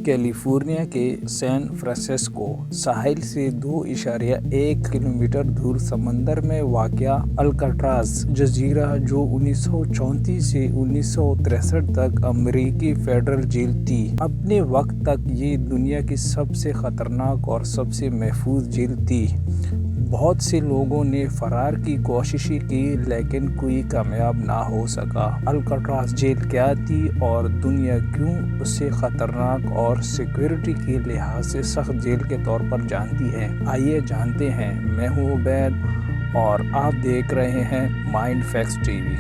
California کے San Francisco ساحل سے 2.1 kilometre دور سمندر میں واقع الکاٹراز جزیرہ، جو 1934 سے 1963 تک امریکی فیڈرل جیل تھی، اپنے وقت تک یہ دنیا کی سب سے خطرناک اور سب سے محفوظ جیل تھی۔ بہت سے لوگوں نے فرار کی کوشش کی لیکن کوئی کامیاب نہ ہو سکا۔ الکاٹراز جیل کیا تھی اور دنیا کیوں اسے خطرناک اور سیکیورٹی کے لحاظ سے سخت جیل کے طور پر جانتی ہے؟ آئیے جانتے ہیں۔ میں ہوں عبید اور آپ دیکھ رہے ہیں مائنڈ فیکٹس ٹی وی۔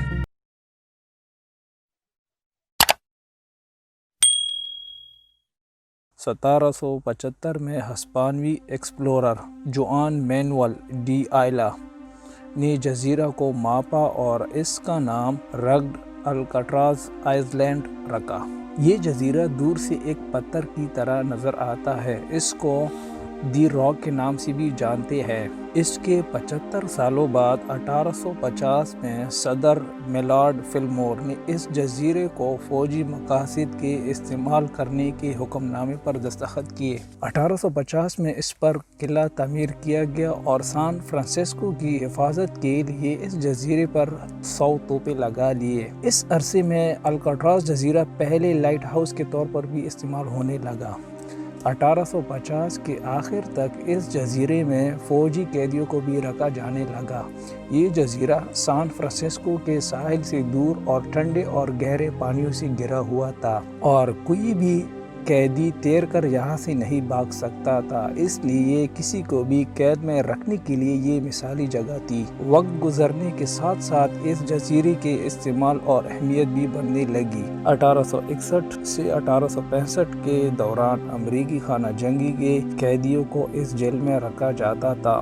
1775 میں ہسپانوی ایکسپلورر جوان مینوئل ڈی آئلا نے جزیرہ کو ماپا اور اس کا نام رگڈ الکاٹراز آئلینڈ رکھا۔ یہ جزیرہ دور سے ایک پتھر کی طرح نظر آتا ہے، اس کو دی راک کے نام سے بھی جانتے ہیں۔ اس کے 75 سالوں بعد 1850 میں صدر میلارڈ فلمور نے اس جزیرے کو فوجی مقاصد کے استعمال کرنے کے حکم نامے پر دستخط کیے۔ 1850 میں اس پر قلعہ تعمیر کیا گیا اور سان فرانسسکو کی حفاظت کے لیے اس جزیرے پر 100 توپیں لگا لیے۔ اس عرصے میں الکاٹراز جزیرہ پہلے لائٹ ہاؤس کے طور پر بھی استعمال ہونے لگا۔ 1850 کے آخر تک اس جزیرے میں فوجی قیدیوں کو بھی رکھا جانے لگا۔ یہ جزیرہ سان فرانسسکو کے ساحل سے دور اور ٹھنڈے اور گہرے پانیوں سے گھرا ہوا تھا، اور کوئی بھی قیدی تیر کر یہاں سے نہیں بھاگ سکتا تھا، اس لیے کسی کو بھی قید میں رکھنے کے لیے یہ مثالی جگہ تھی۔ وقت گزرنے کے ساتھ ساتھ اس جزیرے کے استعمال اور اہمیت بھی بڑھنے لگی۔ 1861 سے 1865 کے دوران امریکی خانہ جنگی کے قیدیوں کو اس جیل میں رکھا جاتا تھا،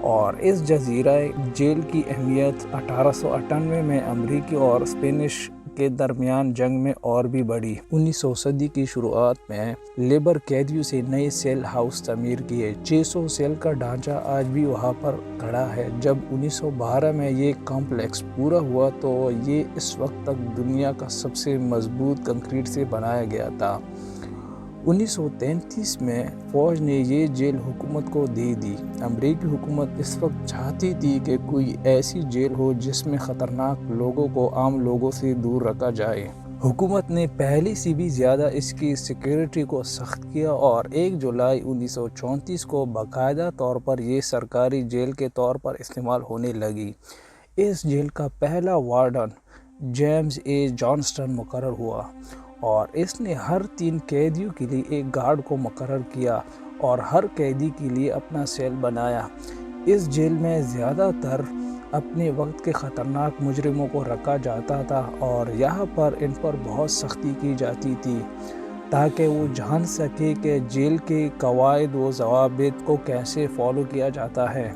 اور اس جزیرہ جیل کی اہمیت 1898 میں امریکی اور اسپینش کے درمیان جنگ میں اور بھی بڑھی۔ 19 صدی کی شروعات میں لیبر قیدیوں سے نئے سیل ہاؤس تعمیر کیے۔ 600 سیل کا ڈھانچہ آج بھی وہاں پر کھڑا ہے۔ جب 1912 میں یہ کمپلیکس پورا ہوا تو یہ اس وقت تک دنیا کا سب سے مضبوط کنکریٹ سے بنایا گیا تھا۔ 1933 میں فوج نے یہ جیل حکومت کو دے دی۔ امریکی حکومت اس وقت چاہتی تھی کہ کوئی ایسی جیل ہو جس میں خطرناک لوگوں کو عام لوگوں سے دور رکھا جائے۔ حکومت نے پہلے سے بھی زیادہ اس کی سیکیورٹی کو سخت کیا اور 1 جولائی 1934 کو باقاعدہ طور پر یہ سرکاری جیل کے طور پر استعمال ہونے لگی۔ اس جیل کا پہلا وارڈن جیمز اے جانسٹن مقرر ہوا، اور اس نے ہر 3 قیدیوں کے لیے ایک گارڈ کو مقرر کیا اور ہر قیدی کے لیے اپنا سیل بنایا۔ اس جیل میں زیادہ تر اپنے وقت کے خطرناک مجرموں کو رکھا جاتا تھا، اور یہاں پر ان پر بہت سختی کی جاتی تھی تاکہ وہ جان سکے کہ جیل کے قواعد و ضوابط کو کیسے فالو کیا جاتا ہے۔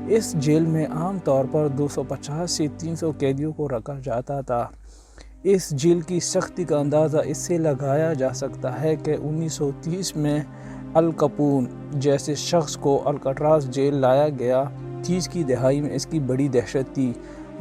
اس جیل میں عام طور پر 250 سے 300 قیدیوں کو رکھا جاتا تھا۔ اس جیل کی سختی کا اندازہ اس سے لگایا جا سکتا ہے کہ 1930 میں ال کپون جیسے شخص کو الکاٹراز جیل لایا گیا۔ 30 کی دہائی میں اس کی بڑی دہشت تھی۔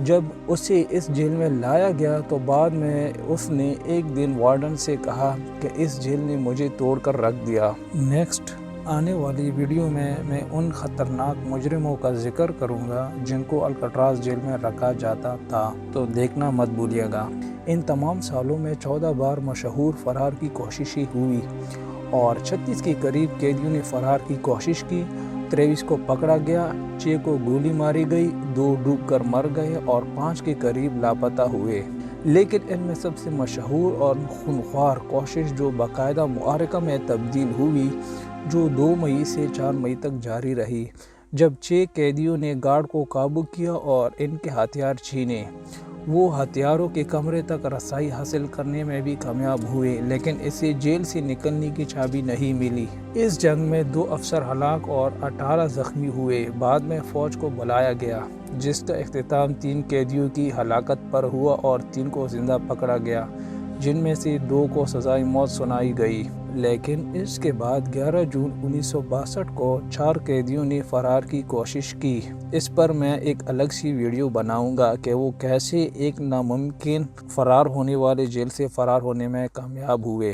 جب اسے اس جیل میں لایا گیا تو بعد میں اس نے ایک دن وارڈن سے کہا کہ اس جیل نے مجھے توڑ کر رکھ دیا۔ نیکسٹ آنے والی ویڈیو میں ان خطرناک مجرموں کا ذکر کروں گا جن کو الکاٹراز جیل میں رکھا جاتا تھا، تو دیکھنا مت بھولیے گا۔ ان تمام سالوں میں 14 بار مشہور فرار کی کوششیں ہوئی، اور 36 کے قریب قیدیوں نے فرار کی کوشش کی۔ 23 کو پکڑا گیا، 6 کو گولی ماری گئی، 2 ڈوب کر مر گئے اور 5 کے قریب لاپتہ ہوئے۔ لیکن ان میں سب سے مشہور اور خونخوار کوشش جو باقاعدہ معرکہ میں تبدیل ہوئی، جو 2 مئی سے 4 مئی تک جاری رہی، جب 6 قیدیوں نے گارڈ کو قابو کیا اور ان کے ہتھیار چھینے۔ وہ ہتھیاروں کے کمرے تک رسائی حاصل کرنے میں بھی کامیاب ہوئے، لیکن اسے جیل سے نکلنے کی چابی نہیں ملی۔ اس جنگ میں 2 افسر ہلاک اور 18 زخمی ہوئے۔ بعد میں فوج کو بلایا گیا، جس کا اختتام 3 قیدیوں کی ہلاکت پر ہوا اور 3 کو زندہ پکڑا گیا، جن میں سے 2 کو سزائے موت سنائی گئی۔ لیکن اس کے بعد 11 جون 1962 کو 4 قیدیوں نے فرار کی کوشش کی۔ اس پر میں ایک الگ سی ویڈیو بناؤں گا کہ وہ کیسے ایک ناممکن فرار ہونے والے جیل سے فرار ہونے میں کامیاب ہوئے۔